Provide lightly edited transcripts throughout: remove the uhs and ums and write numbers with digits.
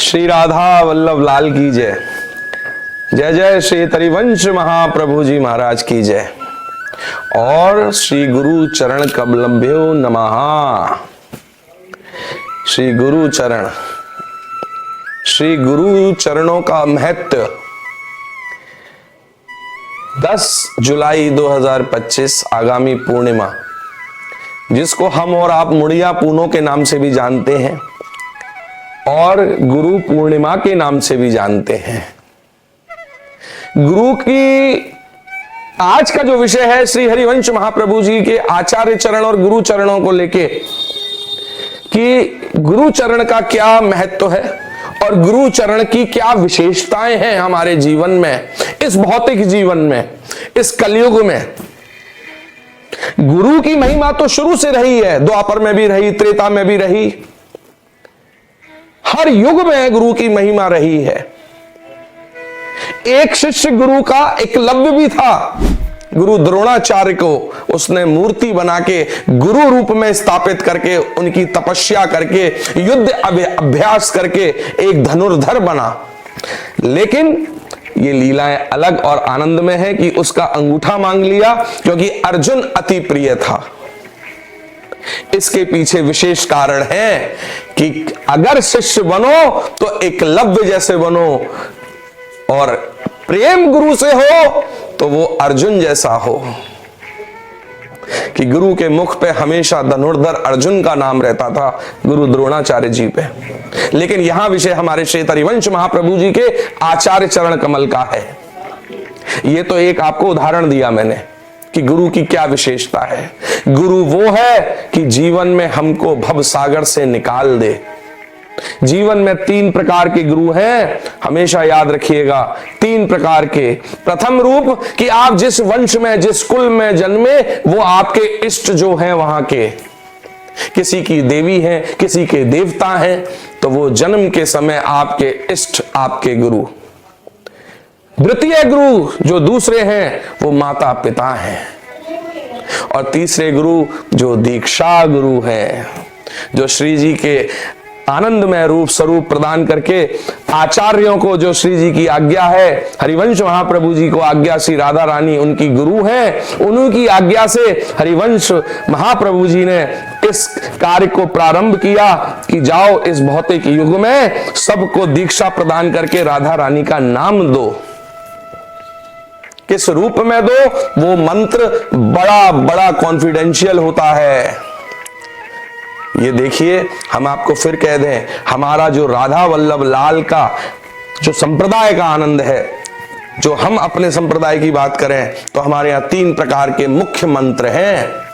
श्री राधा वल्लभ लाल की जय। जय जय श्री तरिवंश महाप्रभु जी महाराज की जय। और श्री गुरु चरण कमलभ्यो नमः। श्री गुरु चरण, श्री गुरु चरणों का महत्व 10 जुलाई 2025 आगामी पूर्णिमा, जिसको हम और आप मुड़िया पूनों के नाम से भी जानते हैं और गुरु पूर्णिमा के नाम से भी जानते हैं। गुरु की आज का जो विषय है श्री हरिवंश महाप्रभु जी के आचार्य चरण और गुरु चरणों को लेके कि गुरु चरण का क्या महत्व है और गुरु चरण की क्या विशेषताएं हैं हमारे जीवन में, इस भौतिक जीवन में, इस कलयुग में। गुरु की महिमा तो शुरू से रही है, द्वापर में भी रही, त्रेता में भी रही, हर युग में गुरु की महिमा रही है। एक शिष्य गुरु का एकलव्य भी था। गुरु द्रोणाचार्य को उसने मूर्ति बना के गुरु रूप में स्थापित करके उनकी तपस्या करके युद्ध अभ्यास करके एक धनुर्धर बना। लेकिन ये लीलाएं अलग और आनंद में है कि उसका अंगूठा मांग लिया क्योंकि अर्जुन अति प्रिय था। इसके पीछे विशेष कारण है कि अगर शिष्य बनो तो एकलव्य जैसे बनो और प्रेम गुरु से हो तो वो अर्जुन जैसा हो। कि गुरु के मुख पे हमेशा धनुर्धर अर्जुन का नाम रहता था, गुरु द्रोणाचार्य जी पे। लेकिन यहां विषय हमारे श्री तरिवंश महाप्रभु जी के आचार्य चरण कमल का है। ये तो एक आपको उदाहरण दिया मैंने कि गुरु की क्या विशेषता है। गुरु वो है कि जीवन में हमको भव सागर से निकाल दे। जीवन में 3 प्रकार के गुरु हैं, हमेशा याद रखिएगा, 3 प्रकार के। प्रथम रूप कि आप जिस वंश में, जिस कुल में जन्मे, वो आपके इष्ट जो हैं वहां के, किसी की देवी हैं, किसी के देवता हैं, तो वो जन्म के समय आपके इष्ट, आपके गुरु। द्वितीय गुरु जो दूसरे हैं वो माता पिता हैं। और तीसरे गुरु जो दीक्षा गुरु हैं, जो श्री जी के आनंदमय रूप स्वरूप प्रदान करके आचार्यों को, जो श्री जी की आज्ञा है, हरिवंश महाप्रभु जी को आज्ञा श्री राधा रानी उनकी गुरु हैं, उन्हीं की आज्ञा से हरिवंश महाप्रभु जी ने इस कार्य को प्रारंभ किया कि जाओ इस भौतिक युग में सबको दीक्षा प्रदान करके राधा रानी का नाम दो। किस रूप में दो? वो मंत्र बड़ा बड़ा कॉन्फिडेंशियल होता है। ये देखिए, हम आपको फिर कह दें, हमारा जो राधा वल्लभ लाल का जो संप्रदाय का आनंद है, जो हम अपने संप्रदाय की बात करें तो हमारे यहां 3 प्रकार के मुख्य मंत्र हैं।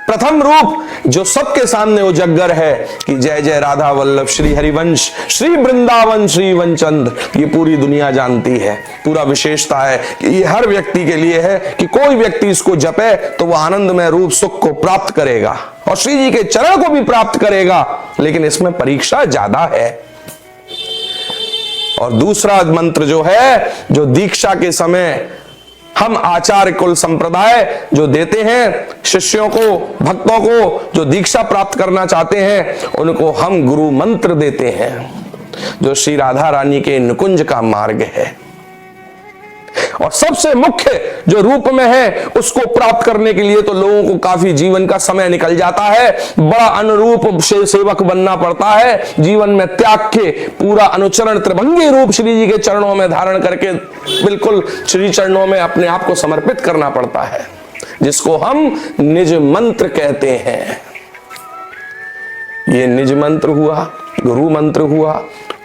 प्रथम रूप जो सबके सामने उजागर है कि जय जय राधा वल्लभ श्री हरिवंश श्री वृंदावन श्री वनचंद, ये पूरी दुनिया जानती है। पूरा विशेषता है कि ये हर व्यक्ति के लिए है कि कोई व्यक्ति इसको जपे तो वह आनंदमय रूप सुख को प्राप्त करेगा और श्री जी के चरण को भी प्राप्त करेगा। लेकिन इसमें परीक्षा ज्यादा है। और दूसरा मंत्र जो है, जो दीक्षा के समय हम आचार्य कुल संप्रदाय जो देते हैं शिष्यों को, भक्तों को जो दीक्षा प्राप्त करना चाहते हैं, उनको हम गुरु मंत्र देते हैं, जो श्री राधा रानी के निकुंज का मार्ग है। और सबसे मुख्य जो रूप में है उसको प्राप्त करने के लिए तो लोगों को काफी जीवन का समय निकल जाता है, बड़ा अनुरूप सेवक बनना पड़ता है। जीवन में त्याग के पूरा अनुचरण त्रिभंगी रूप श्री जी के चरणों में धारण करके बिल्कुल श्री चरणों में अपने आप को समर्पित करना पड़ता है, जिसको हम निज मंत्र कहते हैं। ये निज मंत्र हुआ, गुरु मंत्र हुआ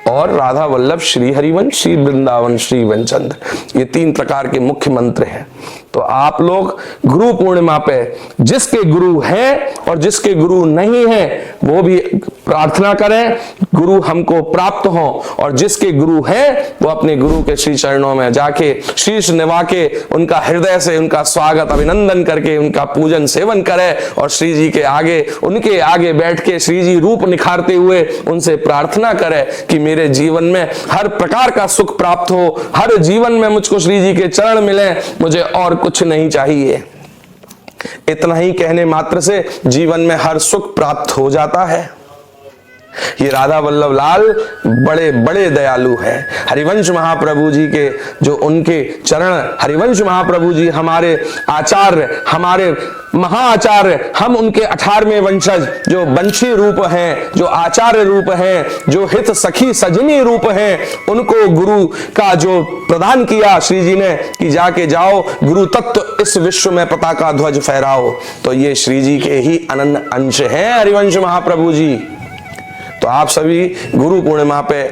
और राधा वल्लभ श्री हरिवंश श्री वृंदावन श्री वनचंद, ये 3 प्रकार के मुख्य मंत्र हैं। तो आप लोग गुरु पूर्णिमा पे जिसके गुरु हैं और जिसके गुरु नहीं हैं वो भी प्रार्थना करें गुरु हमको प्राप्त हो, और जिसके गुरु हैं वो अपने गुरु के श्री चरणों में जाके शीश निभा के उनका हृदय से उनका स्वागत अभिनंदन करके उनका पूजन सेवन करे और श्री जी के आगे, उनके आगे बैठ के श्री जी रूप निखारते हुए उनसे प्रार्थना करे कि मेरे जीवन में हर प्रकार का सुख प्राप्त हो, हर जीवन में मुझको श्री जी के चरण मिले, मुझे और कुछ नहीं चाहिए। इतना ही कहने मात्र से जीवन में हर सुख प्राप्त हो जाता है। ये राधा वल्लभ लाल बड़े बड़े दयालु हैं। हरिवंश महाप्रभु जी के जो उनके चरण, हरिवंश महाप्रभु जी हमारे आचार्य, हमारे महाआचार्य, हम उनके 18वें वंशज, जो बंशी रूप हैं, जो आचार्य रूप हैं, जो हित सखी सजनी रूप हैं, उनको गुरु का जो प्रदान किया श्री जी ने कि जाके जाओ गुरु तत्व इस विश्व में पताका ध्वज फहराओ, तो ये श्री जी के ही अनन्य अंश हैं हरिवंश महाप्रभु जी। तो आप सभी गुरु पूर्णिमा पे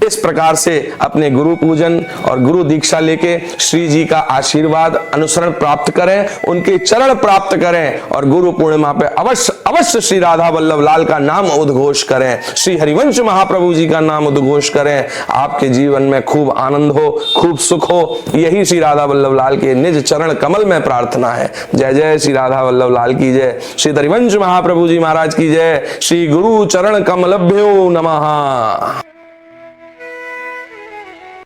इस प्रकार से अपने गुरु पूजन और गुरु दीक्षा लेके श्री जी का आशीर्वाद अनुसरण प्राप्त करें, उनके चरण प्राप्त करें और गुरु पूर्णिमा पे अवश्य अवश्य श्री राधा वल्लभ लाल का नाम उद्घोष करें, श्री हरिवंश महाप्रभु जी का नाम उद्घोष करें। आपके जीवन में खूब आनंद हो, खूब सुख हो, यही श्री राधा वल्लभ लाल के निज चरण कमल में प्रार्थना है। जय जय श्री राधा वल्लभ लाल की जय, श्री हरिवंश महाप्रभु जी महाराज की जय, श्री गुरु चरण कमलभ्यो नमः।